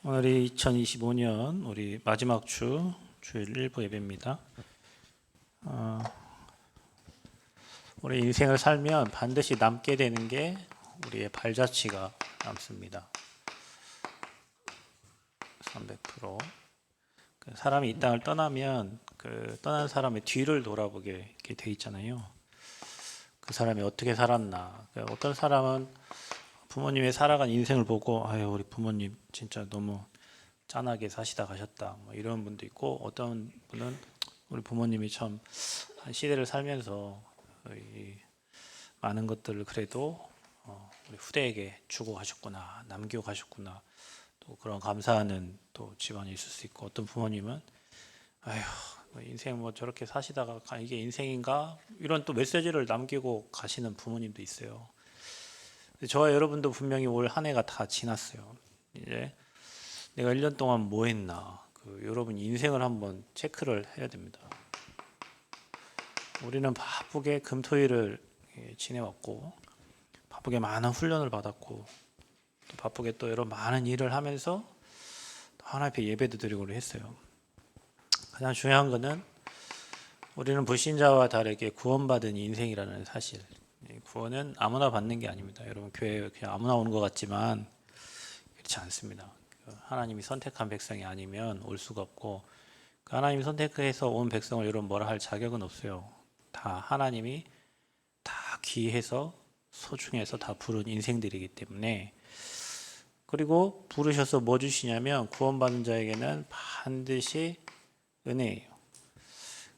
오늘이 2025년 우리 마지막 주일 일부 예배입니다. 우리 인생을 살면 반드시 남게 되는 게 우리의 발자취가 남습니다. 300%. 사람이 이 땅을 떠나면 그 떠난 사람의 뒤를 돌아보게 이렇게 돼 있잖아요. 그 사람이 어떻게 살았나. 어떤 사람은 부모님의 살아간 인생을 보고 아유 우리 부모님 진짜 너무 짠하게 사시다 가셨다 뭐 이런 분도 있고, 어떤 분은 우리 부모님이 참 한 시대를 살면서 이 많은 것들을 그래도 우리 후대에게 주고 가셨구나, 남기고 가셨구나, 또 그런 감사하는 또 집안이 있을 수 있고, 어떤 부모님은 아휴 인생 뭐 저렇게 사시다가 이게 인생인가 이런 또 메시지를 남기고 가시는 부모님도 있어요. 저와 여러분도 분명히 올 한 해가 다 지났어요. 이제 내가 1년 동안 뭐 했나, 여러분 인생을 한번 체크를 해야 됩니다. 우리는 바쁘게 금토일을 지내왔고, 바쁘게 많은 훈련을 받았고, 또 바쁘게 또 여러 많은 일을 하면서 또 하나님 앞에 예배도 드리고 했어요. 가장 중요한 것은 우리는 불신자와 다르게 구원받은 인생이라는 사실. 구원은 아무나 받는 게 아닙니다. 여러분 교회에 그냥 아무나 오는 것 같지만 그렇지 않습니다. 하나님이 선택한 백성이 아니면 올 수가 없고, 하나님이 선택해서 온 백성을 여러분 뭐라 할 자격은 없어요. 다 하나님이 다 귀해서 소중해서 다 부른 인생들이기 때문에. 그리고 부르셔서 뭐 주시냐면 구원받은 자에게는 반드시 은혜예요.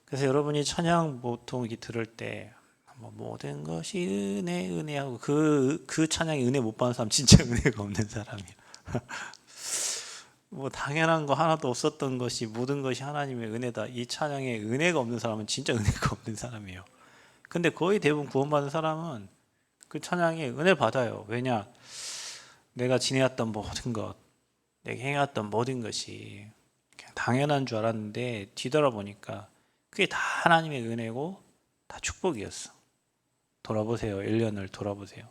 그래서 여러분이 찬양 보통 이렇게 들을 때 모든 것이 은혜하고 그 찬양에 은혜 못 받는 사람 진짜 은혜가 없는 사람이에요. 뭐 당연한 거 하나도 없었던 것이 모든 것이 하나님의 은혜다, 이 찬양에 은혜가 없는 사람은 진짜 은혜가 없는 사람이에요. 근데 거의 대부분 구원받은 사람은 그 찬양에 은혜를 받아요. 왜냐? 내가 지내왔던 모든 것, 내가 행해왔던 모든 것이 그냥 당연한 줄 알았는데 뒤돌아보니까 그게 다 하나님의 은혜고 다 축복이었어. 돌아보세요. 1년을 돌아보세요.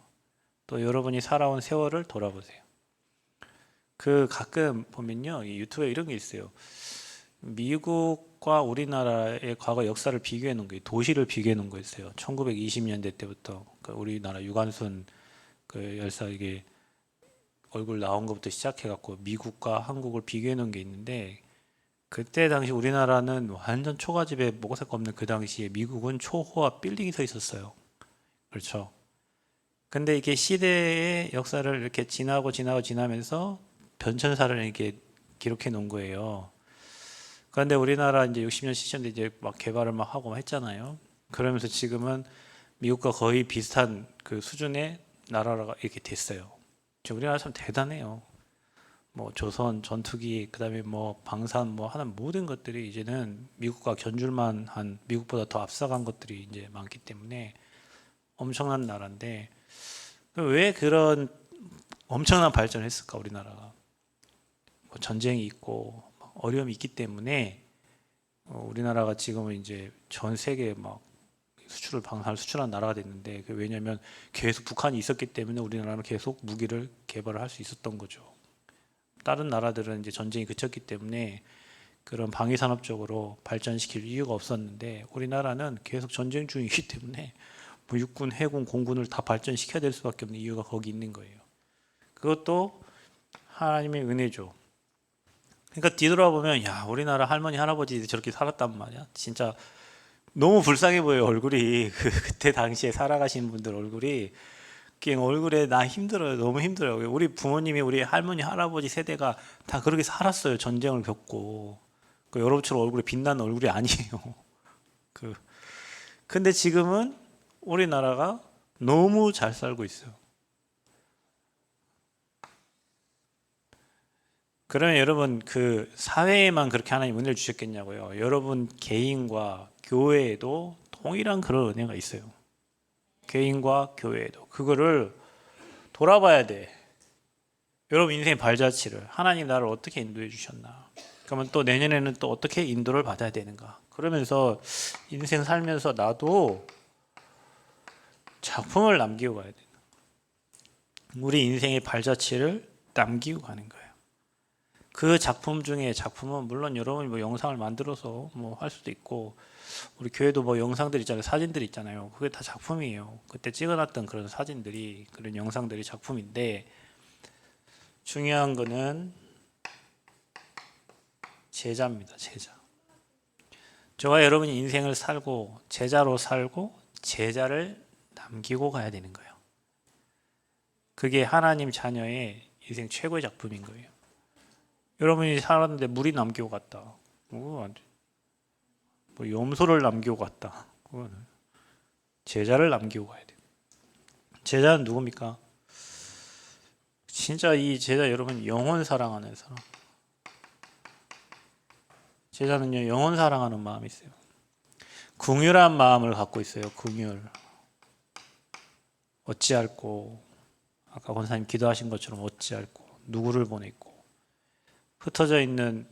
또 여러분이 살아온 세월을 돌아보세요. 가끔 보면요, 이 유튜브에 이런 게 있어요. 미국과 우리나라의 과거 역사를 비교해 놓은 거예요. 도시를 비교해 놓은 거 있어요. 1920년대 때부터 우리나라 유관순 열사 이게 얼굴 나온 것부터 시작해 갖고 미국과 한국을 비교해 놓은 게 있는데, 그때 당시 우리나라는 완전 초가집에 모가사가 없는 그 당시에 미국은 초호화 빌딩이 서 있었어요. 그렇죠. 근데 이게 시대의 역사를 이렇게 지나면서 변천사를 이렇게 기록해 놓은 거예요. 그런데 우리나라 이제 60년, 70년대 이제 막 개발을 막 하고 했잖아요. 그러면서 지금은 미국과 거의 비슷한 그 수준의 나라가 이렇게 됐어요. 우리나라 참 대단해요. 뭐 조선 전투기, 그다음에 뭐 방산 뭐 하는 모든 것들이 이제는 미국과 견줄만 한, 미국보다 더 앞서간 것들이 이제 많기 때문에 엄청난 나라인데, 왜 그런 엄청난 발전을 했을까 우리나라가? 뭐 전쟁이 있고 어려움이 있기 때문에 우리나라가 지금은 이제 전 세계에 막 방산을 수출하는 나라가 됐는데, 왜냐하면 계속 북한이 있었기 때문에 우리나라는 계속 무기를 개발을 할 수 있었던 거죠. 다른 나라들은 이제 전쟁이 그쳤기 때문에 그런 방위 산업적으로 발전시킬 이유가 없었는데, 우리나라는 계속 전쟁 중이기 때문에 뭐 육군, 해군, 공군을 다 발전시켜야 될 수밖에 없는 이유가 거기 있는 거예요. 그것도 하나님의 은혜죠. 그러니까 뒤돌아보면 야, 우리나라 할머니 할아버지들이 저렇게 살았단 말이야. 진짜 너무 불쌍해 보여요, 얼굴이. 그때 당시에 살아가신 분들 얼굴이. 그냥 얼굴에 나 힘들어요. 너무 힘들어요. 우리 부모님이, 우리 할머니 할아버지 세대가 다 그렇게 살았어요. 전쟁을 겪고. 여러분처럼 얼굴에 빛나는 얼굴이 아니에요. 그 근데 지금은 우리나라가 너무 잘 살고 있어요. 그러면 여러분 사회에만 그렇게 하나님 은혜를 주셨겠냐고요? 여러분 개인과 교회에도 동일한 그런 은혜가 있어요. 개인과 교회에도 그거를 돌아봐야 돼. 여러분 인생의 발자취를 하나님 나를 어떻게 인도해 주셨나? 그러면 또 내년에는 또 어떻게 인도를 받아야 되는가? 그러면서 인생 살면서 나도 작품을 남기고 가야 돼. 우리 인생의 발자취를 남기고 가는 거예요. 그 작품 중에 작품은 물론 여러분이 뭐 영상을 만들어서 뭐 할 수도 있고 우리 교회도 뭐 영상들 있잖아요. 사진들 있잖아요. 그게 다 작품이에요. 그때 찍어놨던 그런 사진들이 그런 영상들이 작품인데 중요한 거는 제자입니다. 제자. 저와 여러분이 인생을 살고 제자로 살고 제자를 남기고 가야 되는 거예요. 그게 하나님 자녀의 인생 최고의 작품인 거예요. 여러분이 살았는데 물이 남기고 갔다. 뭐 염소를 남기고 갔다. 그거는 제자를 남기고 가야 돼요. 제자는 누굽니까? 진짜 이 제자 여러분 영혼 사랑하는 사람. 제자는요 영혼 사랑하는 마음이 있어요. 긍휼한 마음을 갖고 있어요. 긍휼. 어찌할꼬 아까 권사님 기도하신 것처럼 어찌할꼬 누구를 보냈고 흩어져 있는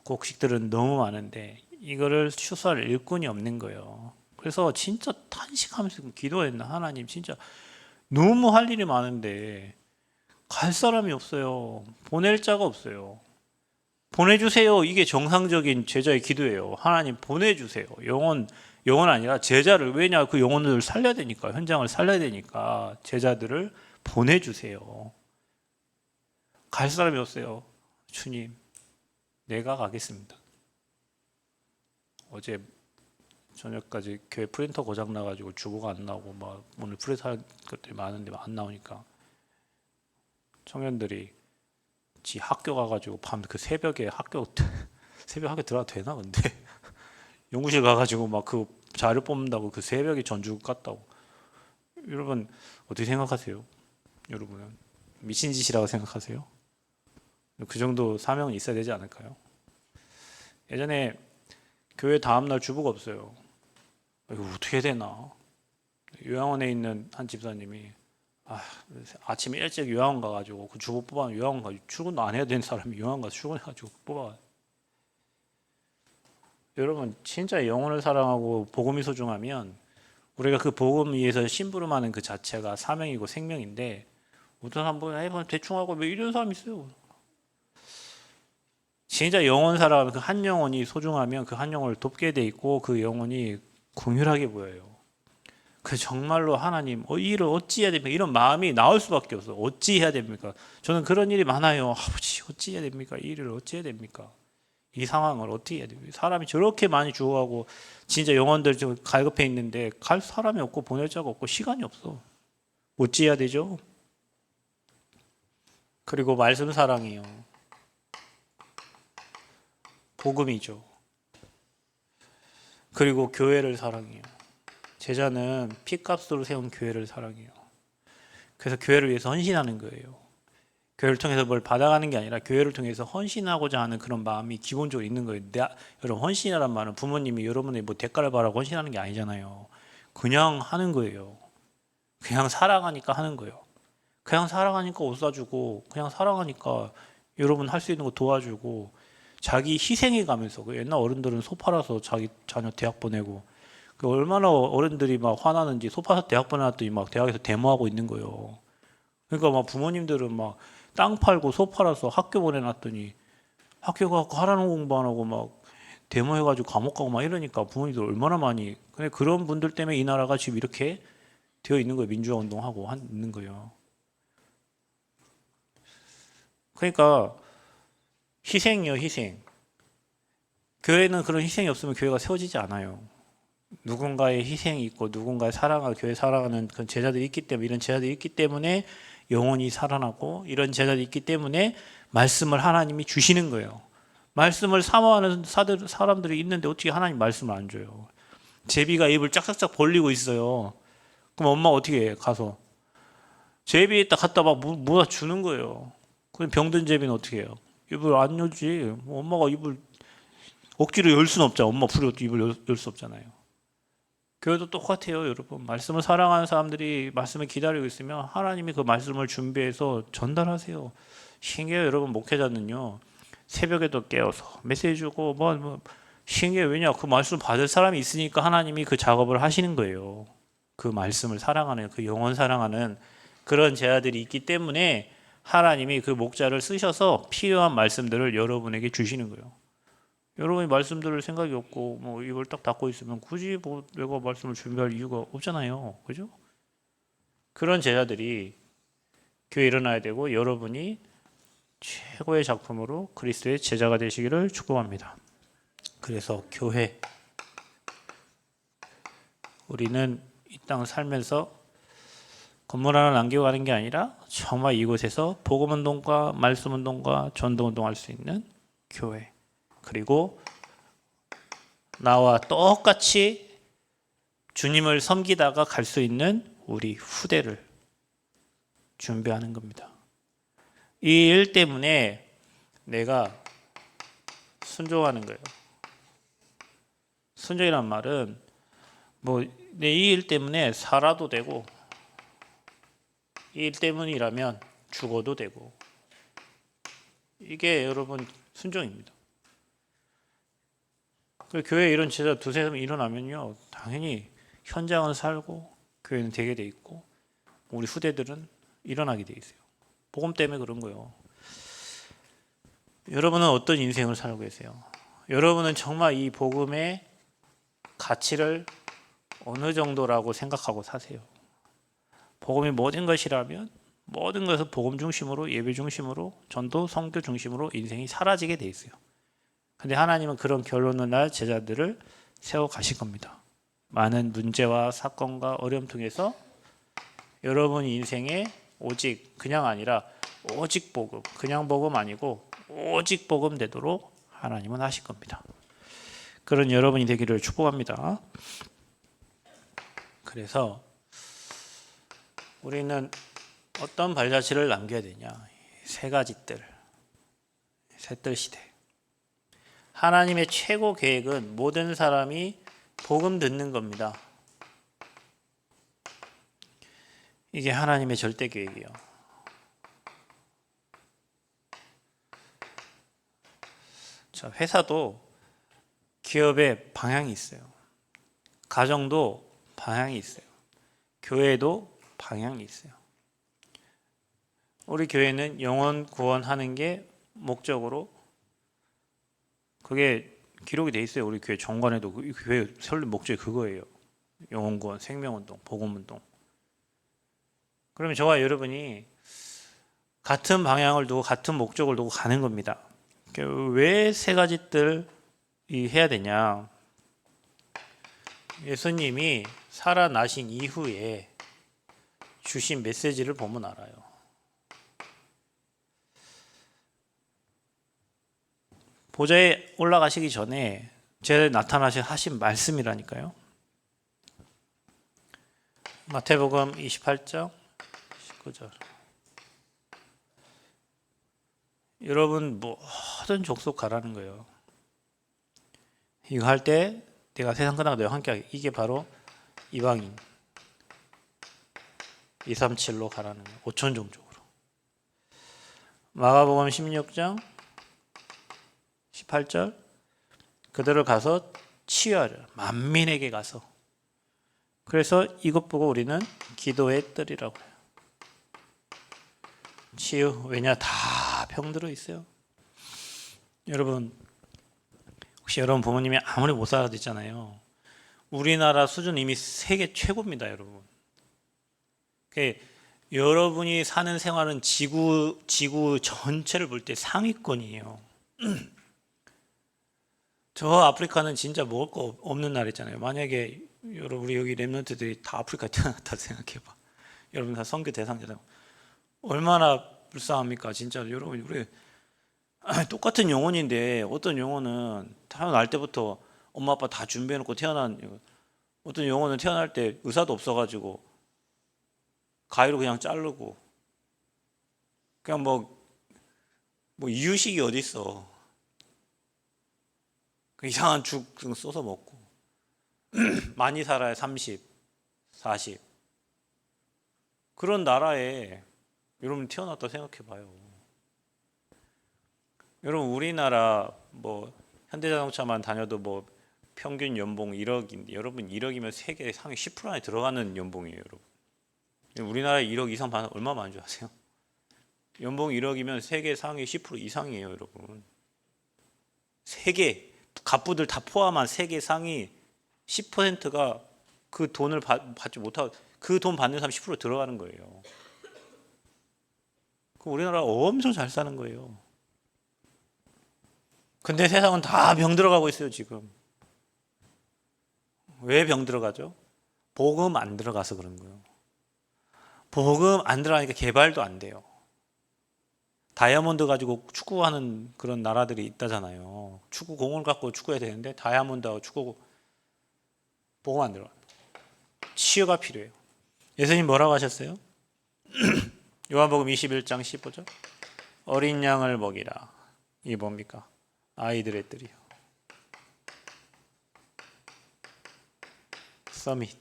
곡식들은 너무 많은데 이거를 추수할 일꾼이 없는 거예요. 그래서 진짜 탄식하면서 기도했나 하나님 진짜 너무 할 일이 많은데 갈 사람이 없어요. 보낼 자가 없어요. 보내주세요. 이게 정상적인 제자의 기도예요. 하나님 보내주세요. 영혼 아니라 제자를 왜냐 그 영혼을 살려야 되니까 현장을 살려야 되니까 제자들을 보내주세요. 갈 사람이 없어요. 주님 내가 가겠습니다. 어제 저녁까지 교회 프린터 고장 나가지고 주보가 안 나오고 막 오늘 프린터 할 것들이 많은데 안 나오니까 청년들이 지 학교 가가지고 밤 그 새벽에 새벽 학교 들어가도 되나 근데 연구실 가가지고 막 그 자료 뽑는다고 그 새벽에 전주 갔다고. 여러분 어떻게 생각하세요? 여러분은 미친 짓이라고 생각하세요? 그 정도 사명은 있어야 되지 않을까요? 예전에 교회 다음날 주보가 없어요. 이거 어떻게 해야 되나? 요양원에 있는 한 집사님이 아침에 일찍 요양원 가가지고 그 주보 뽑아 요양원 가지고 출근도 안 해야 되는 사람이 요양원 가서 출근해가지고 뽑아. 여러분 진짜 영혼을 사랑하고 복음이 소중하면 우리가 그 복음 위에서 심부름하는 그 자체가 사명이고 생명인데 어떤 사람 보면 대충 하고 왜 이런 사람 있어요. 진짜 영혼 사랑하면 그 한 영혼이 소중하면 그 한 영혼을 돕게 돼 있고 그 영혼이 긍휼하게 보여요. 그 정말로 하나님 이 일을 어찌 해야 됩니까? 이런 마음이 나올 수밖에 없어. 어찌 해야 됩니까? 저는 그런 일이 많아요. 아버지 어찌 해야 됩니까? 이 일을 어찌 해야 됩니까? 이 상황을 어떻게 해야 됩니까? 사람이 저렇게 많이 죽어가고 진짜 영혼들 지금 갈급해 있는데 갈 사람이 없고 보낼 자가 없고 시간이 없어. 어찌 해야 되죠? 그리고 말씀 사랑이요. 복음이죠. 그리고 교회를 사랑해요. 제자는 피값으로 세운 교회를 사랑해요. 그래서 교회를 위해서 헌신하는 거예요. 교회를 통해서 뭘 받아가는 게 아니라 교회를 통해서 헌신하고자 하는 그런 마음이 기본적으로 있는 거예요. 여러분 헌신이란 말은 부모님이 여러분의 뭐 대가를 바라고 헌신하는 게 아니잖아요. 그냥 하는 거예요. 그냥 사랑하니까 하는 거예요. 그냥 사랑하니까 옷 사주고 그냥 사랑하니까 여러분 할 수 있는 거 도와주고 자기 희생해 가면서 그 옛날 어른들은 소 팔아서 자기 자녀 대학 보내고 그 얼마나 어른들이 막 화나는지 소 팔아서 대학 보내놨더니 막 대학에서 데모하고 있는 거예요. 그러니까 막 부모님들은 막 땅 팔고 소 팔아서 학교 보내놨더니 학교 가서 하라는 공부 안 하고 막 데모해가지고 감옥 가고 막 이러니까 부모님들 얼마나 많이 근데 그런 분들 때문에 이 나라가 지금 이렇게 되어 있는 거예요. 민주화 운동하고 있는 거예요. 그러니까 희생이요, 희생. 교회는 그런 희생이 없으면 교회가 세워지지 않아요. 누군가의 희생이 있고 누군가의 사랑을 교회 사랑하는 그런 제자들이 있기 때문에 이런 제자들이 있기 때문에 영혼이 살아나고 이런 제자들이 있기 때문에 말씀을 하나님이 주시는 거예요. 말씀을 사모하는 사람들이 있는데 어떻게 하나님 말씀을 안 줘요? 제비가 입을 짝짝짝 벌리고 있어요. 그럼 엄마 어떻게 해? 가서 제비에다 갖다 막 뭐가 주는 거예요. 그럼 병든 제비는 어떻게 해요? 입을 안 열지. 엄마가 입을 억지로 열 수는 없잖아. 엄마 부려 입을 열 수 없잖아요. 교회도 똑같아요, 여러분. 말씀을 사랑하는 사람들이 말씀을 기다리고 있으면 하나님이 그 말씀을 준비해서 전달하세요. 신기해요, 여러분. 목회자는요. 새벽에도 깨어서 메시지 주고 신기해요. 왜냐? 그 말씀을 받을 사람이 있으니까 하나님이 그 작업을 하시는 거예요. 그 말씀을 사랑하는 그 영혼 사랑하는 그런 제자들이 있기 때문에 하나님이 그 목자를 쓰셔서 필요한 말씀들을 여러분에게 주시는 거예요. 여러분이 말씀 들을 생각이 없고 뭐 입을 딱 닫고 있으면 굳이 뭐 내가 말씀을 준비할 이유가 없잖아요. 그죠? 그런 제자들이 교회에 일어나야 되고 여러분이 최고의 작품으로 그리스도의 제자가 되시기를 축복합니다. 그래서 교회, 우리는 이 땅 살면서 건물 하나 남기고 가는 게 아니라 정말 이곳에서 복음운동과 말씀운동과 전도운동할 수 있는 교회, 그리고 나와 똑같이 주님을 섬기다가 갈 수 있는 우리 후대를 준비하는 겁니다. 이 일 때문에 내가 순종하는 거예요. 순종이란 말은 뭐 내 이 일 때문에 살아도 되고 이 일 때문이라면 죽어도 되고, 이게 여러분 순종입니다. 그 교회에 이런 제자 두세 명 일어나면요, 당연히 현장은 살고 교회는 되게 돼 있고 우리 후대들은 일어나게 돼 있어요. 복음 때문에 그런 거예요. 여러분은 어떤 인생을 살고 계세요? 여러분은 정말 이 복음의 가치를 어느 정도라고 생각하고 사세요? 복음이 모든 것이라면 모든 것을 복음 중심으로, 예배 중심으로, 전도, 선교 중심으로 인생이 사라지게 돼 있어요. 근데 하나님은 그런 결론을 날 제자들을 세워 가실 겁니다. 많은 문제와 사건과 어려움 통해서 여러분 인생에 오직 그냥 아니라 오직 복음, 그냥 복음 아니고 오직 복음 되도록 하나님은 하실 겁니다. 그런 여러분이 되기를 축복합니다. 그래서 우리는 어떤 발자취를 남겨야 되냐? 세 가지 뜰, 셋뜰 시대. 하나님의 최고 계획은 모든 사람이 복음 듣는 겁니다. 이게 하나님의 절대 계획이에요. 자, 회사도 기업의 방향이 있어요. 가정도 방향이 있어요. 교회도 방향이 있어요. 우리 교회는 영혼 구원하는 게 목적으로, 그게 기록이 돼 있어요. 우리 교회 정관에도 그 교회 설립 목적이 그거예요. 영혼 구원, 생명운동, 복음운동. 그러면 저와 여러분이 같은 방향을 두고 같은 목적을 두고 가는 겁니다. 왜 세 가지 뜰이 해야 되냐? 예수님이 살아나신 이후에 주신 메시지를 보면 알아요. 보좌에 올라가시기 전에 제 나타나신 하신 말씀이라니까요. 마태복음 28장 19절. 여러분 모든 족속 가라는 거예요. 이거 할 때 내가 세상 끝나고 너와 함께하게. 이게 바로 이방인 237로 가라는 거예요. 5천 종족으로. 마가복음 16장 18절. 그들을 가서 치유하려, 만민에게 가서. 그래서 이것 보고 우리는 기도의 뜰이라고 해요. 치유. 왜냐? 다 병들어 있어요. 여러분, 혹시 여러분 부모님이 아무리 못 살아도 우리나라 수준 이미 세계 최고입니다, 여러분. 여러분이 사는 생활은 지구 전체를 볼 때 상위권이에요. 저 아프리카는 진짜 먹을 거 없는 나라잖아요. 만약에 여러분 우리 여기 랩런트들이 다 아프리카에 태어났다 생각해봐. 여러분 다 선교 대상자잖아요. 얼마나 불쌍합니까? 진짜 여러분, 우리 똑같은 영혼인데 어떤 영혼은 태어날 때부터 엄마 아빠 다 준비해놓고 태어난, 어떤 영혼은 태어날 때 의사도 없어가지고 가위로 그냥 자르고, 그냥 뭐 이유식이 어디 있어? 이상한 죽 쏘서 먹고 많이 살아야 30, 40. 그런 나라에 여러분 태어났다 생각해봐요. 여러분 우리나라 현대자동차만 다녀도 평균 연봉 1억인데 여러분 1억이면 세계 상위 10% 안에 들어가는 연봉이에요, 여러분. 우리나라에 1억 이상 받는 얼마 많은 줄 아세요? 연봉 1억이면 세계 상위 10% 이상이에요, 여러분. 세계 갑부들 다 포함한 세계 상위 10%가 그 돈을 받지 못하고 그 돈 받는 사람 10% 들어가는 거예요. 그럼 우리나라 엄청 잘 사는 거예요. 근데 세상은 다 병 들어가고 있어요, 지금. 왜 병 들어가죠? 복음 안 들어가서 그런 거예요. 복음 안 들어가니까 개발도 안 돼요. 다이아몬드 가지고 축구하는 그런 나라들이 있다잖아요. 축구 공을 갖고 축구해야 되는데 다이아몬드하고 축구 복음 안 들어가요. 치유가 필요해요. 예수님 뭐라고 하셨어요? 요한복음 21장 15절. 어린 양을 먹이라. 이게 뭡니까? 아이들의 뜰이요. 서밋.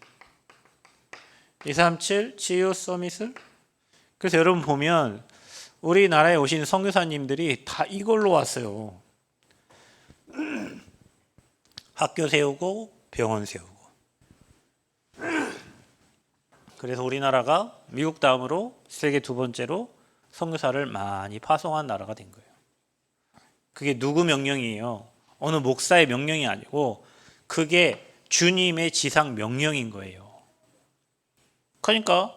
237 치유 서밋을. 그래서 여러분 보면 우리나라에 오신 선교사님들이 다 이걸로 왔어요. 학교 세우고 병원 세우고. 그래서 우리나라가 미국 다음으로 세계 두 번째로 선교사를 많이 파송한 나라가 된 거예요. 그게 누구 명령이에요? 어느 목사의 명령이 아니고 그게 주님의 지상 명령인 거예요. 그러니까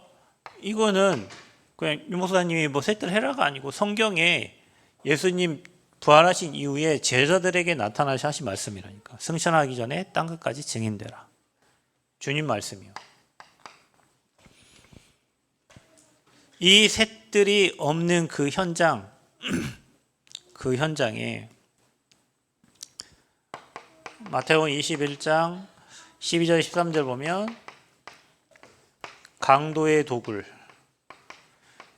이거는 그냥 유 목사님이 뭐 셋들 해라가 아니고 성경에 예수님 부활하신 이후에 제자들에게 나타나셔 하신 말씀이라니까. 승천하기 전에 땅끝까지 증인되라. 주님 말씀이요. 이 셋들이 없는 그 현장, 그 현장에 마태복음 21장 12절 13절 보면 강도의 도굴,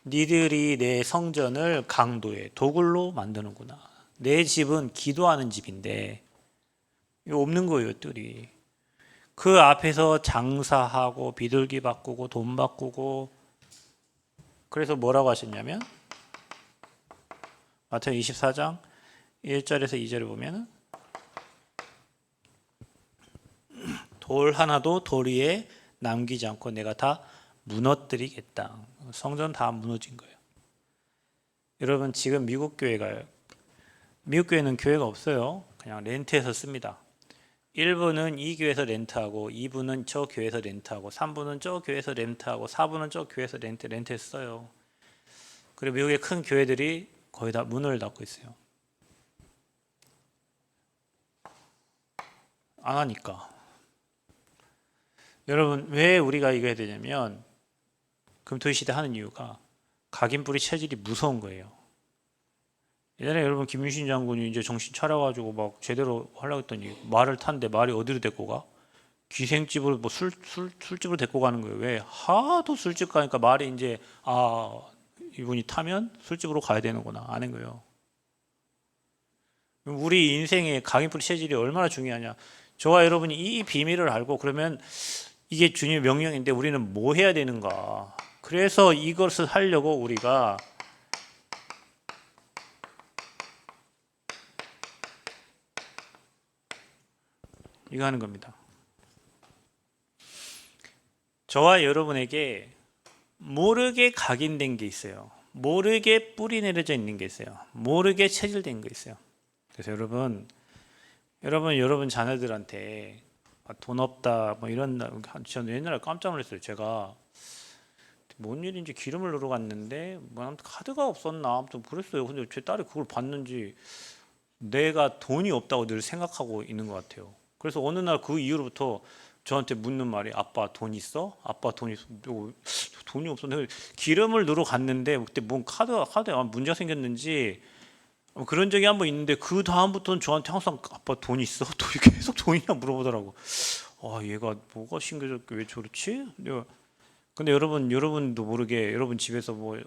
니들이 내 성전을 강도의 도굴로 만드는구나. 내 집은 기도하는 집인데 이거 없는 거예요, 뜰이. 그 앞에서 장사하고 비둘기 바꾸고 돈 바꾸고. 그래서 뭐라고 하셨냐면 마태복음 24장 1절에서 2절을 보면 돌 하나도 돌 위에 남기지 않고 내가 다 무너뜨리겠다. 성전 다 무너진 거예요. 여러분 지금 미국 교회가요. 미국 교회는 교회가 없어요. 그냥 렌트해서 씁니다. 1부는 이 교회에서 렌트하고 2부는 저 교회에서 렌트하고 3부는 저 교회에서 렌트하고 4부는 저 교회에서 렌트해서 써요. 그리고 미국의 큰 교회들이 거의 다 문을 닫고 있어요. 안 하니까. 여러분 왜 우리가 이거 해야 되냐면 금토시대 하는 이유가 각인뿌리 체질이 무서운 거예요. 예전에 여러분 김유신 장군이 이제 정신 차려가지고 막 제대로 하려고 했더니 말을 탔는데 말이 어디로 데리고 가? 기생집으로 뭐 술집으로 데리고 가는 거예요. 왜? 하도 술집 가니까 말이 이제 이분이 타면 술집으로 가야 되는구나 아는 거예요. 우리 인생의 각인뿌리 체질이 얼마나 중요하냐. 저와 여러분이 이 비밀을 알고 그러면 이게 주님의 명령인데 우리는 뭐 해야 되는가. 그래서 이것을 하려고 우리가 이거 하는 겁니다. 저와 여러분에게 모르게 각인된 게 있어요. 모르게 뿌리 내려져 있는 게 있어요. 모르게 체질된 게 있어요. 그래서 여러분 자녀들한테 돈 없다 뭐 이런 저는 옛날에 깜짝 놀랐어요. 제가 뭔 일인지 기름을 넣으러 갔는데 뭐 아무튼 카드가 없었나 아무튼 그랬어요. 근데 제 딸이 그걸 봤는지 내가 돈이 없다고 늘 생각하고 있는 것 같아요. 그래서 어느 날 그 이후로부터 저한테 묻는 말이 아빠 돈 있어? 아빠 돈 있어? 돈이 없어. 내가 기름을 넣으러 갔는데 그때 뭔 카드에 문제가 생겼는지 그런 적이 한 번 있는데 그 다음부터는 저한테 항상 아빠 돈 있어? 계속 돈이냐 물어보더라고. 얘가 뭐가 신경질게 왜 저렇지? 근데 여러분도 모르게 여러분 집에서 뭐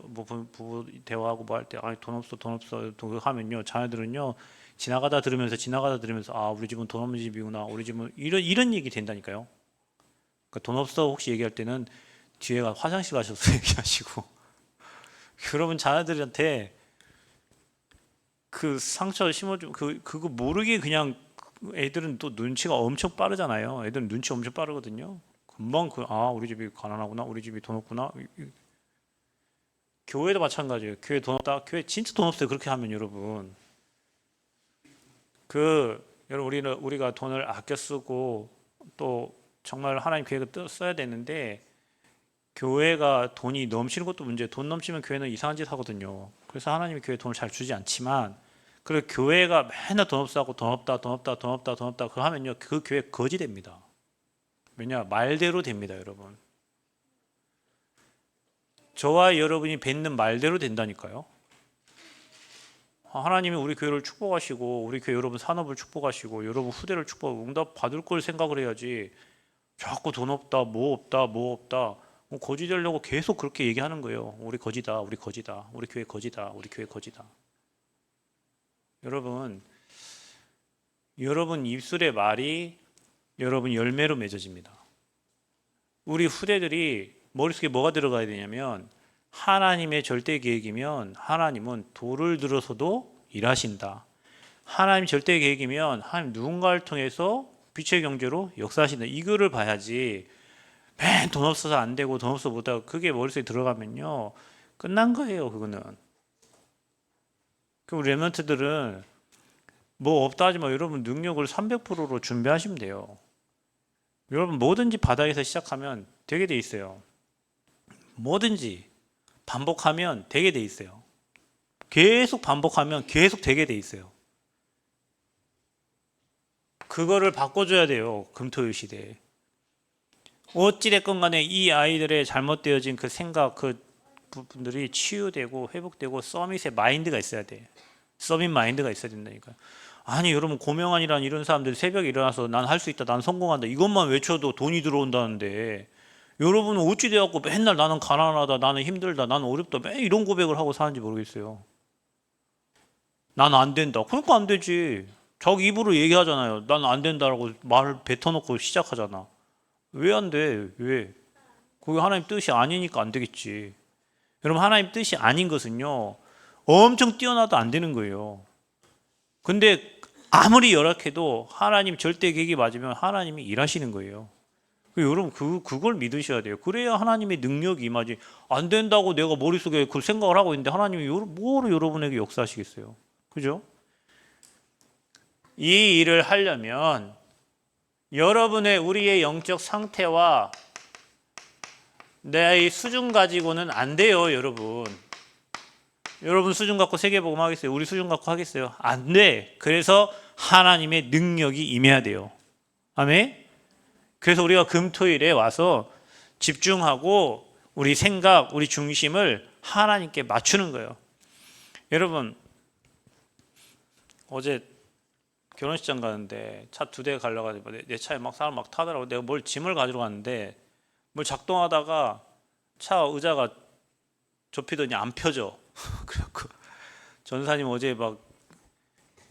부부 대화하고 뭐 할 때 돈 없어 돈 하면요 자녀들은요 지나가다 들으면서 우리 집은 돈 없는 집이구나 우리 집은 이런 얘기 된다니까요. 그러니까 돈 없어 혹시 얘기할 때는 뒤에가 화장실 가셔서 얘기하시고 여러분 자녀들한테 그 상처 심어주 그거 모르게 그냥 애들은 또 눈치가 엄청 빠르잖아요. 애들은 눈치 엄청 빠르거든요. 금방 우리 집이 가난하구나 우리 집이 돈 없구나 교회도 마찬가지예요. 교회 돈 없다. 교회 진짜 돈 없어요. 그렇게 하면 여러분. 여러분 우리가 돈을 아껴 쓰고 또 정말 하나님 계획을 써야 되는데 교회가 돈이 넘치는 것도 문제예요. 돈 넘치면 교회는 이상한 짓 하거든요. 그래서 하나님이 교회에 돈을 잘 주지 않지만 그리고 교회가 맨날 돈 없다고 돈 없다 그거 하면요 그 교회 거지 됩니다. 왜냐 말대로 됩니다. 여러분 저와 여러분이 뱉는 말대로 된다니까요. 하나님이 우리 교회를 축복하시고 우리 교회 여러분 산업을 축복하시고 여러분 후대를 축복하고 응답 받을 걸 생각을 해야지 자꾸 돈 없다 뭐 없다 거지 되려고 계속 그렇게 얘기하는 거예요. 우리 거지다 우리 교회 거지다 우리 교회 거지다. 여러분 입술의 말이 여러분 열매로 맺어집니다. 우리 후대들이 머릿속에 뭐가 들어가야 되냐면 하나님의 절대 계획이면 하나님은 돌을 들어서도 일하신다. 하나님 절대 계획이면 하나님 누군가를 통해서 빛의 경제로 역사하신다. 이거를 봐야지 맨 돈 없어서 안 되고 돈 없어서 못하고 그게 머릿속에 들어가면요 끝난 거예요. 그거는. 그럼 렘넌트들은 뭐 없다 하지만 여러분 능력을 300%로 준비하시면 돼요. 여러분 뭐든지 바닥에서 시작하면 되게 돼 있어요. 뭐든지 반복하면 되게 돼 있어요. 계속 반복하면 계속 되게 돼 있어요. 그거를 바꿔줘야 돼요. 금토일 시대에. 어찌됐건 간에 이 아이들의 잘못되어진 그 생각 그 부분들이 치유되고 회복되고 서밋의 마인드가 있어야 돼. 서밋 마인드가 있어야 된다니까요. 아니 여러분 고명환이란 이런 사람들 새벽에 일어나서 난 할 수 있다 난 성공한다 이것만 외쳐도 돈이 들어온다는데 여러분은 어찌 돼갖고 맨날 나는 가난하다 나는 힘들다 나는 어렵다 맨 이런 고백을 하고 사는지 모르겠어요. 난 안 된다. 그러니까 안 되지. 자기 입으로 얘기하잖아요. 난 안 된다라고 말을 뱉어놓고 시작하잖아. 왜 안 돼? 왜? 그게 하나님 뜻이 아니니까 안 되겠지. 여러분 하나님 뜻이 아닌 것은요 엄청 뛰어나도 안 되는 거예요. 근데 아무리 열악해도 하나님 절대 계획이 맞으면 하나님이 일하시는 거예요. 여러분 그걸 믿으셔야 돼요. 그래야 하나님의 능력이 임하지. 안 된다고 내가 머릿속에 그 생각을 하고 있는데 하나님이 뭐로 여러분에게 역사하시겠어요? 그죠? 이 일을 하려면 우리의 영적 상태와 내 수준 가지고는 안 돼요. 여러분 수준 갖고 세계복음 하겠어요? 우리 수준 갖고 하겠어요? 안 돼. 그래서 하나님의 능력이 임해야 돼요. 아멘? 그래서 우리가 금토일에 와서 집중하고 우리 생각, 우리 중심을 하나님께 맞추는 거예요. 여러분 어제 결혼식장 가는데 차 2대 가려가지고 내 차에 막 사람 막 타더라고. 내가 뭘 짐을 가지러 갔는데 뭘 작동하다가 차 의자가 좁히더니 안 펴져. 그래갖고 전사님 어제 막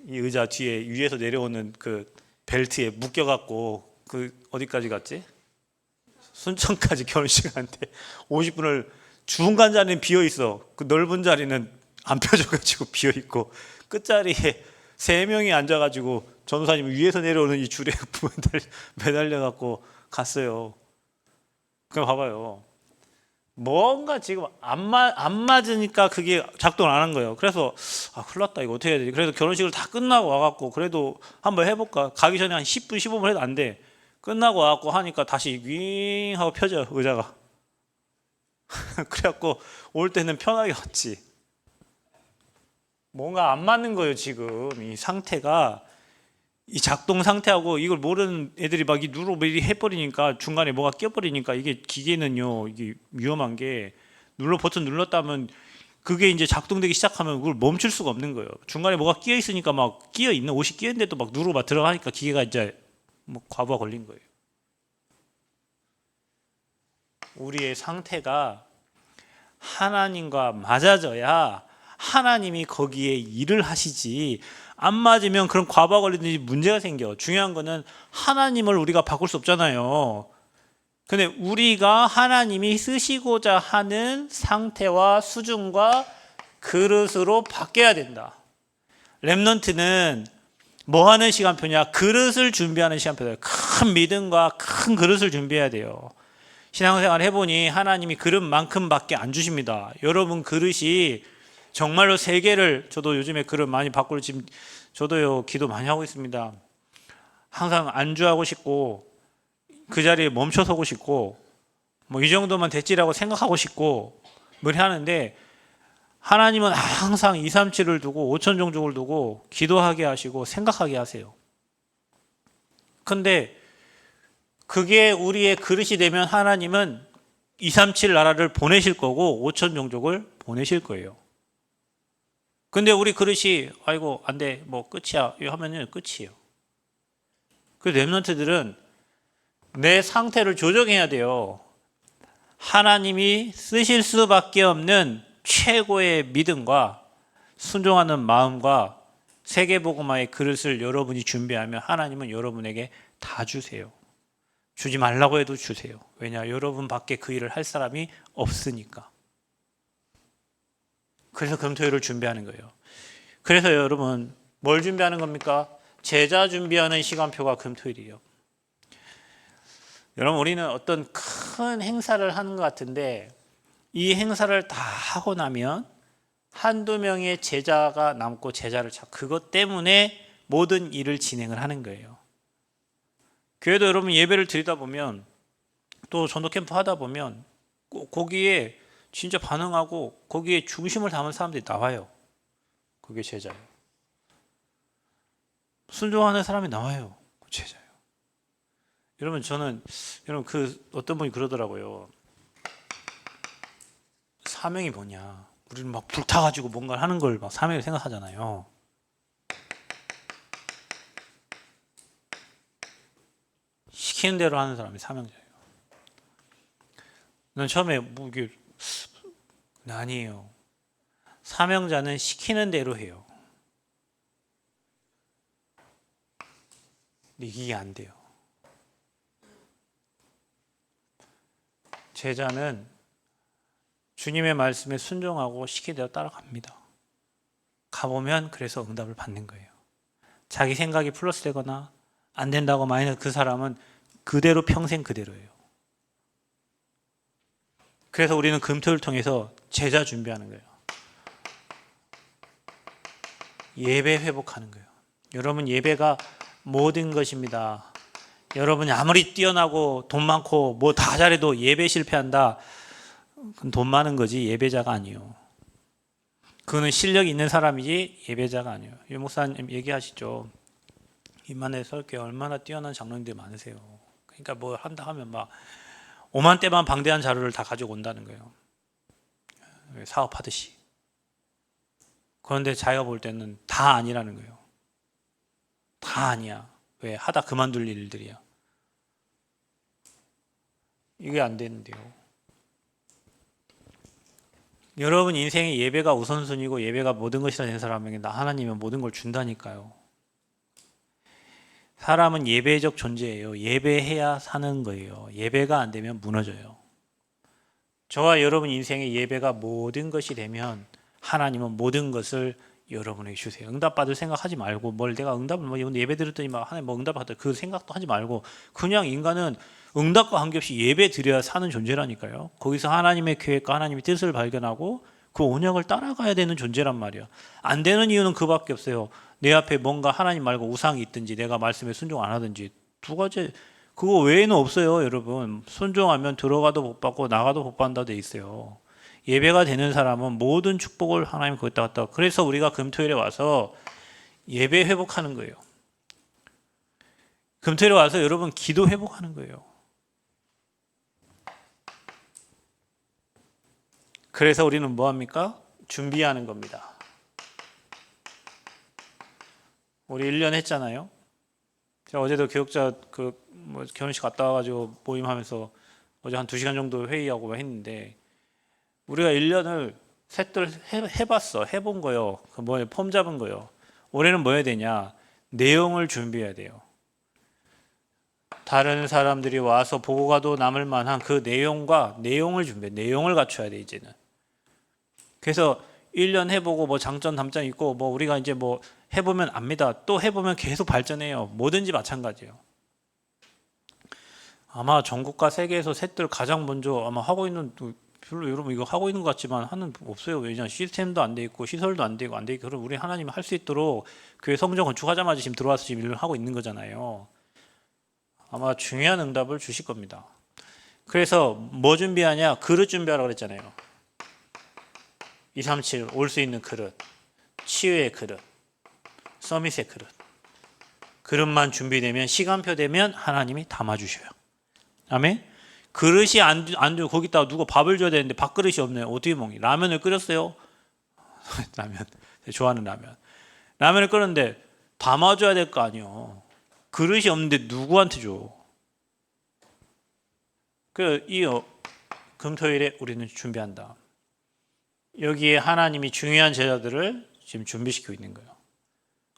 이 의자 뒤에 위에서 내려오는 그 벨트에 묶여갖고 그 어디까지 갔지? 순천까지 결혼식 하는데 50분을 중간 자리는 비어 있어. 그 넓은 자리는 안 펴져가지고 비어 있고 끝자리에 3명이 앉아가지고 전도사님 위에서 내려오는 이 줄에 매달려갖고 갔어요. 그럼 봐봐요. 뭔가 지금 안 맞으니까 그게 작동을 안 한 거예요. 그래서 큰일 났다 이거 어떻게 해야 되지? 그래서 결혼식을 다 끝나고 와갖고 그래도 한번 해볼까? 가기 전에 한 10분 15분 해도 안 돼. 끝나고 와갖고 하니까 다시 윙 하고 펴져요 의자가. 그래갖고 올 때는 편하게 왔지. 뭔가 안 맞는 거예요 지금 이 상태가. 이 작동 상태하고 이걸 모르는 애들이 막 이 누르고 미리 해버리니까 중간에 뭐가 껴버리니까 이게 기계는요 이게 위험한 게 버튼 눌렀다면 그게 이제 작동되기 시작하면 그걸 멈출 수가 없는 거예요. 중간에 뭐가 끼어 있으니까 막 끼어 있는 옷이 끼어 있는데도 막 누르고 막 들어가니까 기계가 이제 뭐 과부하 걸린 거예요. 우리의 상태가 하나님과 맞아져야 하나님이 거기에 일을 하시지 안 맞으면 그런 과부하 걸리든지 문제가 생겨. 중요한 거는 하나님을 우리가 바꿀 수 없잖아요. 근데 우리가 하나님이 쓰시고자 하는 상태와 수준과 그릇으로 바뀌어야 된다. 렘넌트는 뭐 하는 시간표냐? 그릇을 준비하는 시간표다. 큰 믿음과 큰 그릇을 준비해야 돼요. 신앙생활 해보니 하나님이 그릇만큼밖에 안 주십니다. 여러분 그릇이 정말로 세 개를, 저도 요즘에 그릇 많이 바꾸려 지금 저도요 기도 많이 하고 있습니다. 항상 안주하고 싶고 그 자리에 멈춰 서고 싶고 뭐 이 정도만 됐지라고 생각하고 싶고 뭐 하는데, 하나님은 항상 2, 3, 7을 두고 5천 종족을 두고 기도하게 하시고 생각하게 하세요. 근데 그게 우리의 그릇이 되면 하나님은 2, 3, 7 나라를 보내실 거고 5천 종족을 보내실 거예요. 근데 우리 그릇이 아이고 안 돼, 뭐 끝이야 이거 하면은 끝이에요. 그 렘넌트들은 내 상태를 조정해야 돼요. 하나님이 쓰실 수밖에 없는 최고의 믿음과 순종하는 마음과 세계복음화의 그릇을 여러분이 준비하면 하나님은 여러분에게 다 주세요. 주지 말라고 해도 주세요. 왜냐? 여러분밖에 그 일을 할 사람이 없으니까. 그래서 금토일을 준비하는 거예요. 그래서 여러분 뭘 준비하는 겁니까? 제자 준비하는 시간표가 금토일이에요. 여러분 우리는 어떤 큰 행사를 하는 것 같은데 이 행사를 다 하고 나면 한두 명의 제자가 남고 제자를 찾고 그것 때문에 모든 일을 진행을 하는 거예요. 교회도 여러분 예배를 드리다 보면 또 전도 캠프 하다 보면 거기에 진짜 반응하고 거기에 중심을 담은 사람들이 나와요. 그게 제자예요. 순종하는 사람이 나와요. 제자예요. 여러분 여러분 그 어떤 분이 그러더라고요. 사명이 뭐냐? 우리는 막 불타가지고 뭔가를 하는 걸 막 사명을 생각하잖아요. 시키는 대로 하는 사람이 사명자예요. 난 처음에 뭐 이게 아니에요. 사명자는 시키는 대로 해요. 근데 이게 안 돼요. 제자는 주님의 말씀에 순종하고 시키대로 따라갑니다. 가보면 그래서 응답을 받는 거예요. 자기 생각이 플러스 되거나 안 된다고 마이너스, 그 사람은 그대로 평생 그대로예요. 그래서 우리는 금토를 통해서 제자 준비하는 거예요. 예배 회복하는 거예요. 여러분 예배가 모든 것입니다. 여러분이 아무리 뛰어나고 돈 많고 뭐 다 잘해도 예배 실패한다. 그건 돈 많은 거지 예배자가 아니에요. 그거는 실력이 있는 사람이지 예배자가 아니에요. 유 목사님 얘기하시죠. 이만해 설교에 얼마나 뛰어난 장로님들이 많으세요. 그러니까 뭐 한다 하면 막 5만 대만 방대한 자료를 다 가지고 온다는 거예요. 사업하듯이. 그런데 자기가 볼 때는 다 아니라는 거예요. 다 아니야. 왜? 하다 그만둘 일들이야. 이게 안 되는데요. 여러분 인생의 예배가 우선순위고 예배가 모든 것이라 된 사람에게 나 하나님은 모든 걸 준다니까요. 사람은 예배적 존재예요. 예배해야 사는 거예요. 예배가 안 되면 무너져요. 저와 여러분 인생의 예배가 모든 것이 되면 하나님은 모든 것을 여러분에게 주세요. 응답받을 생각하지 말고 뭘 내가 응답을 뭐 예배 드렸더니 막 하나님 뭐 응답받을 그 생각도 하지 말고 그냥 인간은 응답과 관계없이 예배 드려야 사는 존재라니까요. 거기서 하나님의 계획과 하나님의 뜻을 발견하고 그 언약을 따라가야 되는 존재란 말이야. 안 되는 이유는 그밖에 없어요. 내 앞에 뭔가 하나님 말고 우상이 있든지 내가 말씀에 순종 안 하든지 두 가지, 그거 외에는 없어요. 여러분 순종하면 들어가도 복 받고 나가도 복 받는다 돼 있어요. 예배가 되는 사람은 모든 축복을 하나님 거기다 갖다. 그래서 우리가 금토일에 와서 예배 회복하는 거예요. 금토일에 와서 여러분 기도 회복하는 거예요. 그래서 우리는 뭐 합니까? 준비하는 겁니다. 우리 1년 했잖아요. 제가 어제도 교육자 뭐 결혼식 갔다 와가지고 모임하면서 어제 한 2시간 정도 회의하고 했는데 우리가 1년을 셋들 해봤어. 해본 거요. 그 뭐예요? 폼 잡은 거요. 올해는 뭐 해야 되냐? 내용을 준비해야 돼요. 다른 사람들이 와서 보고 가도 남을 만한 그 내용을 준비해. 내용을 갖춰야 돼 이제는. 그래서 1년 해보고 뭐 장점 단점 있고 뭐 우리가 이제 뭐 해보면 압니다. 또 해보면 계속 발전해요. 뭐든지 마찬가지예요. 아마 전국과 세계에서 셋들 가장 먼저 아마 하고 있는, 별로 여러분 이거 하고 있는 것 같지만 하는 없어요. 왜냐하면 시스템도 안 돼 있고 시설도 안 되고 안 돼 있고, 그럼 우리 하나님이 할 수 있도록 교회 성전 건축하자마자 지금 들어와서 지금 일을 하고 있는 거잖아요. 아마 중요한 응답을 주실 겁니다. 그래서 뭐 준비하냐? 그릇 준비하라고 그랬잖아요. 237 올 수 있는 그릇, 치유의 그릇, 서밋의 그릇. 그릇만 준비되면, 시간표 되면 하나님이 담아주셔요. 아멘. 그릇이 안 돼. 거기다가 누가 밥을 줘야 되는데 밥그릇이 없네요. 어떻게 먹니? 라면을 끓였어요. 라면, 좋아하는 라면을 끓였는데 담아줘야 될 거 아니에요. 그릇이 없는데 누구한테 줘? 이 금토일에 우리는 준비한다. 여기에 하나님이 중요한 제자들을 지금 준비시키고 있는 거예요.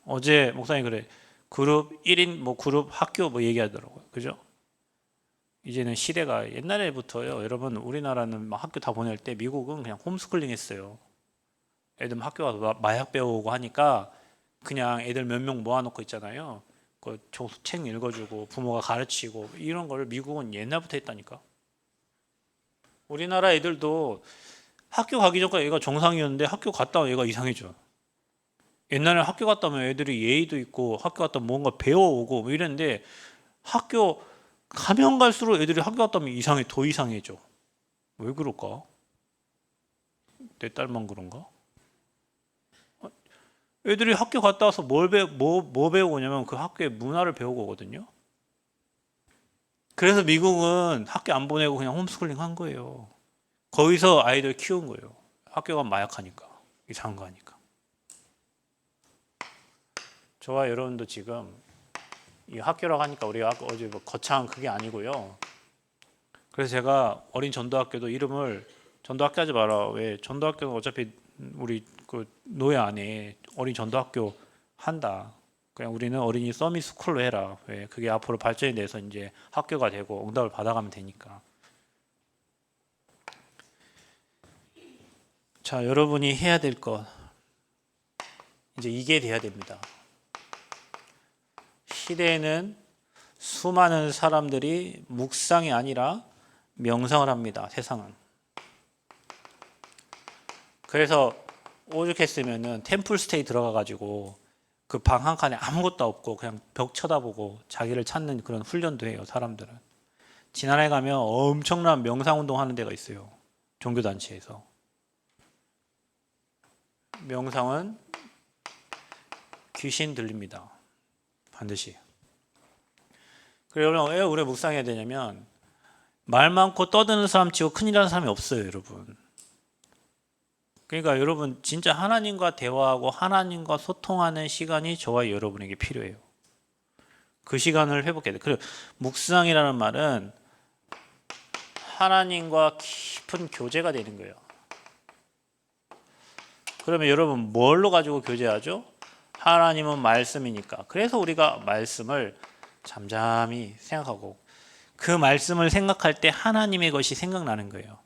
어제 목사님 그래, 그룹 1인 뭐 그룹 학교 뭐 얘기하더라고요. 그죠? 이제는 시대가 옛날에부터요. 여러분, 우리나라는 막 학교 다 보낼 때 미국은 그냥 홈스쿨링 했어요. 애들 학교 가서 마약 배우고 하니까 그냥 애들 몇 명 모아놓고 있잖아요. 그 책 읽어주고 부모가 가르치고 이런 걸 미국은 옛날부터 했다니까. 우리나라 애들도 학교 가기 전까지 얘가 정상이었는데 학교 갔다 오면 얘가 이상해져. 옛날에 학교 갔다 오면 애들이 예의도 있고 학교 갔다 오면 뭔가 배워오고 뭐 이랬는데, 학교 가면 갈수록 애들이 학교 갔다 오면 더 이상해져. 왜 그럴까? 내 딸만 그런가? 애들이 학교 갔다 와서 뭐 배우고 오냐면 그 학교의 문화를 배우고 오거든요. 그래서 미국은 학교 안 보내고 그냥 홈스쿨링 한 거예요. 거기서 아이들 키운 거예요. 학교 가면 마약하니까, 이상한 거 하니까. 저와 여러분도 지금 이 학교라고 하니까 우리가 어제 뭐 거창한 그게 아니고요. 그래서 제가 어린 전도학교도 이름을 전도학교 하지 마라. 왜? 전도학교는 어차피 우리 그 노예 안에 어린 전도학교 한다. 그냥 우리는 어린이 서밋 스쿨로 해라. 왜? 그게 앞으로 발전이 돼서 이제 학교가 되고 응답을 받아가면 되니까. 자, 여러분이 해야 될 것, 이제 이게 돼야 됩니다. 시대에는 수많은 사람들이 묵상이 아니라 명상을 합니다. 세상은. 그래서 오죽했으면은 템플스테이 들어가가지고 그 방 한 칸에 아무것도 없고 그냥 벽 쳐다보고 자기를 찾는 그런 훈련도 해요. 사람들은. 지난해 가면 엄청난 명상운동 하는 데가 있어요. 종교단체에서. 명상은 귀신 들립니다. 반드시. 그러면 왜 우리가 묵상해야 되냐면, 말 많고 떠드는 사람 치고 큰일 나는 사람이 없어요, 여러분. 그러니까 여러분, 진짜 하나님과 대화하고 하나님과 소통하는 시간이 저와 여러분에게 필요해요. 그 시간을 회복해야 돼요. 그리고 묵상이라는 말은 하나님과 깊은 교제가 되는 거예요. 그러면 여러분, 뭘로 가지고 교제하죠? 하나님은 말씀이니까. 그래서 우리가 말씀을 잠잠히 생각하고, 그 말씀을 생각할 때 하나님의 것이 생각나는 거예요.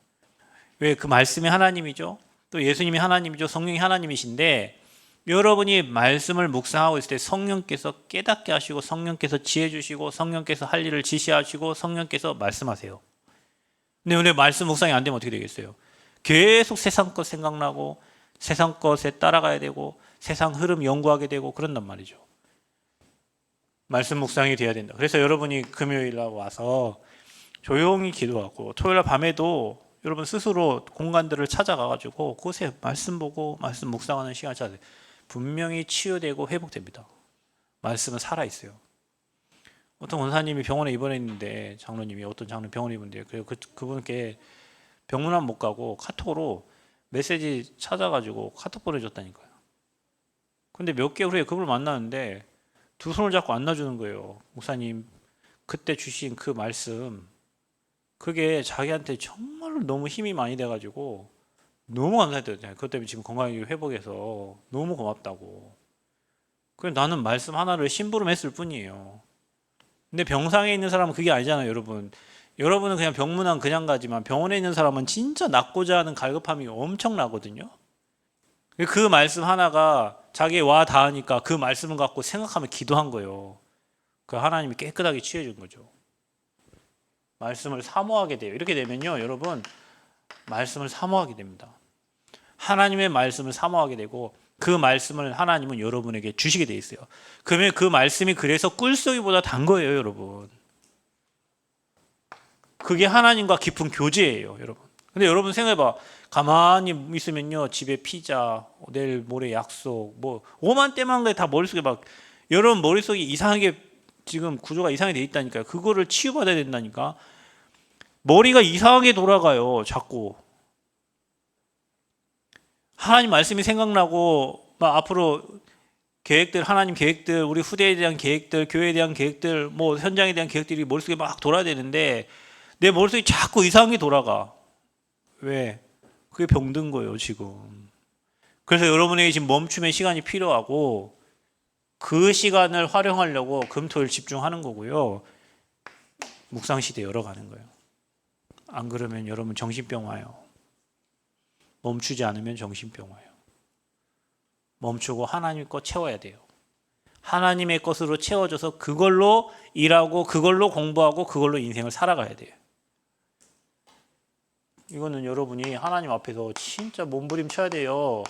왜? 그 말씀이 하나님이죠. 또 예수님이 하나님이죠. 성령이 하나님이신데, 여러분이 말씀을 묵상하고 있을 때 성령께서 깨닫게 하시고, 성령께서 지혜 주시고, 성령께서 할 일을 지시하시고, 성령께서 말씀하세요. 근데 오늘 말씀 묵상이 안 되면 어떻게 되겠어요? 계속 세상 것 생각나고 세상 것에 따라가야 되고 세상 흐름 연구하게 되고 그런단 말이죠. 말씀 묵상이 돼야 된다. 그래서 여러분이 금요일 날 와서 조용히 기도하고, 토요일 날 밤에도 여러분 스스로 공간들을 찾아가가지고 그곳에 말씀 보고 말씀 묵상하는 시간을 찾아야 돼요. 분명히 치유되고 회복됩니다. 말씀은 살아있어요. 어떤 원사님이 병원에 입원했는데, 장로님이 어떤 장로 병원에 입원했는데, 그래서 그분께 병문안 못 가고 카톡으로 메시지 찾아가지고 카톡 보내줬다니까요. 근데 몇 개월 후에 그분을 만나는데 두 손을 잡고 안아주는 거예요. 목사님, 그때 주신 그 말씀, 그게 자기한테 정말로 너무 힘이 많이 돼가지고 너무 감사했대요. 그것 때문에 지금 건강이 회복해서 너무 고맙다고. 그래서 나는 말씀 하나를 심부름했을 뿐이에요. 근데 병상에 있는 사람은 그게 아니잖아요, 여러분. 여러분은 그냥 병문안 그냥 가지만 병원에 있는 사람은 진짜 낫고자 하는 갈급함이 엄청나거든요. 그 말씀 하나가 자기의 와 닿으니까 그 말씀을 갖고 생각하며 기도한 거예요. 그 하나님이 깨끗하게 치유해 준 거죠. 말씀을 사모하게 돼요. 이렇게 되면요, 여러분 말씀을 사모하게 됩니다. 하나님의 말씀을 사모하게 되고 그 말씀을 하나님은 여러분에게 주시게 돼 있어요. 그러면 그 말씀이 그래서 꿀송이보다 단 거예요, 여러분. 그게 하나님과 깊은 교제예요, 여러분. 근데 여러분 생각해봐. 가만히 있으면요, 집에 피자, 내일 모레 약속, 뭐 오만 때만 다 머릿속에 막 여러분 머릿속이 이상하게 지금 구조가 이상하게 돼 있다니까요. 그거를 치유받아야 된다니까. 머리가 이상하게 돌아가요, 자꾸. 하나님 말씀이 생각나고 막 앞으로 계획들, 하나님 계획들, 우리 후대에 대한 계획들, 교회에 대한 계획들, 뭐 현장에 대한 계획들이 머릿속에 막 돌아야 되는데 내 머릿속이 자꾸 이상하게 돌아가. 왜? 그게 병든 거예요, 지금. 그래서 여러분에게 지금 멈춤의 시간이 필요하고 그 시간을 활용하려고 금토일 집중하는 거고요. 묵상 시대 열어가는 거예요. 안 그러면 여러분 정신병 와요. 멈추지 않으면 정신병 와요. 멈추고 하나님 것 채워야 돼요. 하나님의 것으로 채워져서 그걸로 일하고 그걸로 공부하고 그걸로 인생을 살아가야 돼요. 이거는 여러분이 하나님 앞에서 진짜 몸부림쳐야 돼요.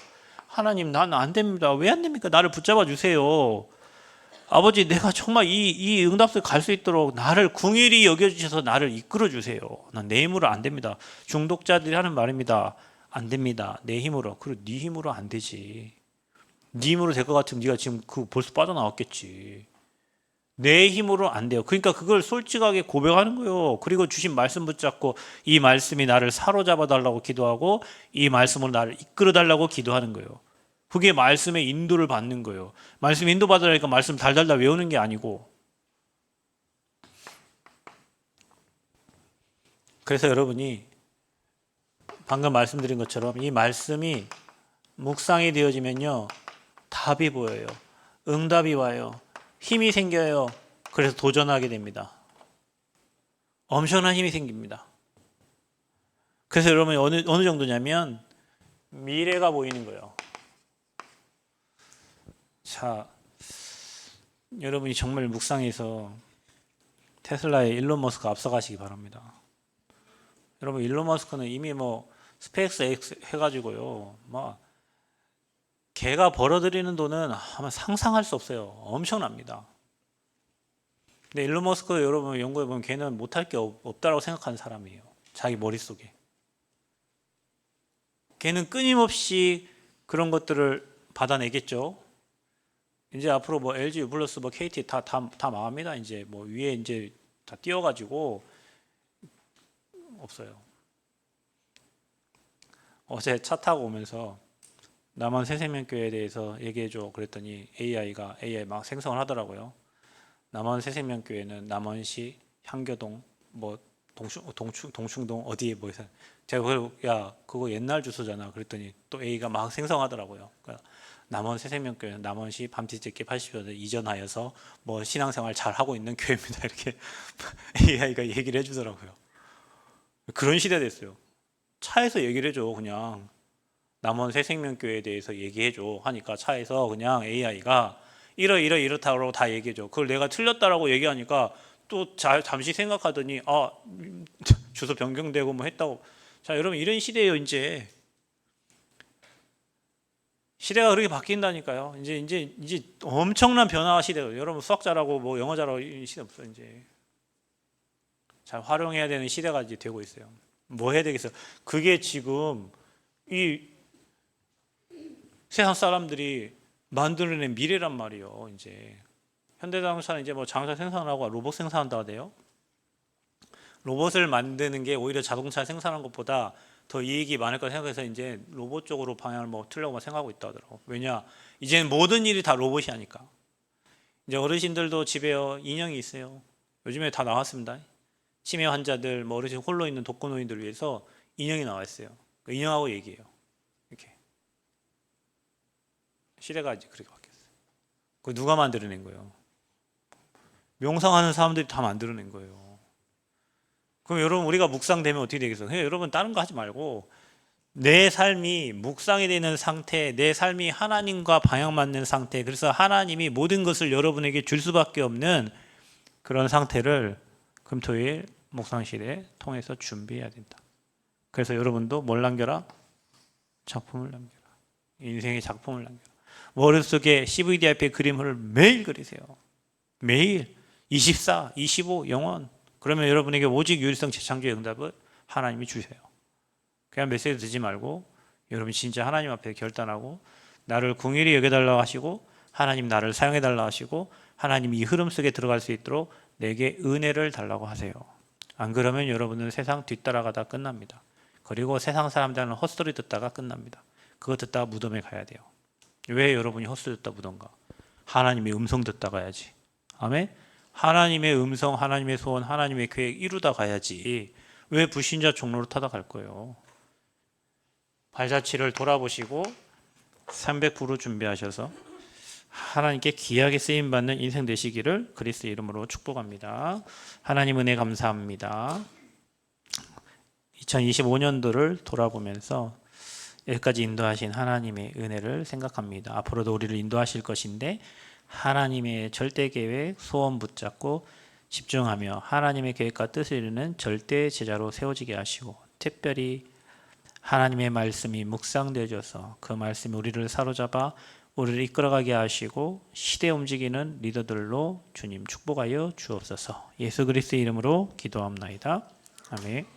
하나님, 난 안 됩니다. 왜 안 됩니까? 나를 붙잡아 주세요. 아버지, 내가 정말 이 응답소에 갈 수 있도록 나를 궁일이 여겨주셔서 나를 이끌어 주세요. 난 내 힘으로 안 됩니다. 중독자들이 하는 말입니다. 안 됩니다. 내 힘으로. 그리고 네 힘으로 안 되지. 네 힘으로 될 것 같으면 네가 지금 그 벌써 빠져나왔겠지. 내 힘으로 안 돼요. 그러니까 그걸 솔직하게 고백하는 거예요. 그리고 주신 말씀 붙잡고 이 말씀이 나를 사로잡아 달라고 기도하고 이 말씀으로 나를 이끌어 달라고 기도하는 거예요. 그게 말씀의 인도를 받는 거예요. 말씀 인도 받으라니까 말씀 달달달 외우는 게 아니고. 그래서 여러분이 방금 말씀드린 것처럼 이 말씀이 묵상이 되어지면요, 답이 보여요. 응답이 와요. 힘이 생겨요. 그래서 도전하게 됩니다. 엄청난 힘이 생깁니다. 그래서 여러분이 어느 정도냐면 미래가 보이는 거예요. 자, 여러분이 정말 묵상해서 테슬라의 일론 머스크 앞서가시기 바랍니다. 여러분, 일론 머스크는 이미 뭐 스페이스 X 해가지고요, 막 걔가 벌어들이는 돈은 아마 상상할 수 없어요. 엄청납니다. 근데 일론 머스크 여러분 연구해 보면 걔는 못할 게 없다라고 생각하는 사람이에요. 자기 머릿속에. 걔는 끊임없이 그런 것들을 받아내겠죠. 이제 앞으로 뭐 LG, U+, 뭐 KT 다 망합니다. 이제 뭐 위에 이제 다 띄워가지고 없어요. 어제 차 타고 오면서 남원 새생명교회에 대해서 얘기해줘 그랬더니 AI 막 생성을 하더라고요. 남원 새생명교회는 남원시 향교동 뭐 동충동 어디에 뭐 해서 제가 그거 옛날 주소잖아 그랬더니 또 AI가 막 생성하더라고요. 그러니까 남원 새생명교회는 남원시 밤티즈께 80여대 이전하여서 뭐 신앙생활 잘 하고 있는 교회입니다. 이렇게 AI가 얘기를 해주더라고요. 그런 시대 됐어요. 차에서 얘기를 해줘. 그냥 남원 새생명교회에 대해서 얘기해줘 하니까 차에서 그냥 AI가 이렇다고 다 얘기해줘. 그걸 내가 틀렸다라고 얘기하니까 또 잠시 생각하더니 주소 변경되고 뭐 했다고. 자, 여러분 이런 시대예요. 이제 시대가 그렇게 바뀐다니까요. 이제 엄청난 변화 시대예요. 여러분 수학 잘하고 뭐 영어 잘하고 이 시대 없어. 이제 잘 활용해야 되는 시대가 이제 되고 있어요. 뭐 해야 되겠어요? 그게 지금 이 세상 사람들이 만들어낸 미래란 말이에요. 이제 현대자동차는 이제 뭐 자동차 생산하고 로봇 생산한다고 돼요. 로봇을 만드는 게 오히려 자동차 생산한 것보다 더 이익이 많을 거라 생각해서 이제 로봇 쪽으로 방향을 뭐 틀려고 생각하고 있다 하더라고. 왜냐? 이제는 모든 일이 다 로봇이 하니까. 이제 어르신들도 집에요 인형이 있어요. 요즘에 다 나왔습니다. 치매 환자들, 뭐 어르신 홀로 있는 독거노인들 위해서 인형이 나와 있어요. 그 인형하고 얘기해요. 이렇게 시대가 이제 그렇게 바뀌었어요. 그 누가 만들어낸 거예요? 명상하는 사람들이 다 만들어낸 거예요. 그럼 여러분 우리가 묵상되면 어떻게 되겠어요? 여러분 다른 거 하지 말고 내 삶이 묵상이 되는 상태, 내 삶이 하나님과 방향 맞는 상태, 그래서 하나님이 모든 것을 여러분에게 줄 수밖에 없는 그런 상태를 금토일 묵상실에 통해서 준비해야 된다. 그래서 여러분도 뭘 남겨라? 작품을 남겨라. 인생의 작품을 남겨라. 머릿속에 CVD 앞에 그림을 매일 그리세요. 매일 24, 25, 영원. 그러면 여러분에게 오직 유일성 재창조의 응답을 하나님이 주세요. 그냥 메시지 듣지 말고 여러분이 진짜 하나님 앞에 결단하고 나를 궁일이 여겨달라고 하시고 하나님 나를 사용해달라고 하시고 하나님 이 흐름 속에 들어갈 수 있도록 내게 은혜를 달라고 하세요. 안 그러면 여러분은 세상 뒤따라가다 끝납니다. 그리고 세상 사람들은 헛소리 듣다가 끝납니다. 그거 듣다가 무덤에 가야 돼요. 왜 여러분이 헛소리 듣다 무덤가? 하나님의 음성 듣다 가야지. 아멘? 하나님의 음성, 하나님의 소원, 하나님의 계획 이루다 가야지. 왜 불신자 종로로 타다 갈 거예요? 발자취를 돌아보시고 300% 준비하셔서 하나님께 귀하게 쓰임받는 인생 되시기를 그리스도의 이름으로 축복합니다. 하나님 은혜 감사합니다. 2025년도를 돌아보면서 여기까지 인도하신 하나님의 은혜를 생각합니다. 앞으로도 우리를 인도하실 것인데 하나님의 절대 계획 소원 붙잡고 집중하며 하나님의 계획과 뜻을 이루는 절대 제자로 세워지게 하시고 특별히 하나님의 말씀이 묵상되어져서 그 말씀이 우리를 사로잡아 우리를 이끌어가게 하시고 시대에 움직이는 리더들로 주님 축복하여 주옵소서. 예수 그리스도의 이름으로 기도합나이다. 아멘.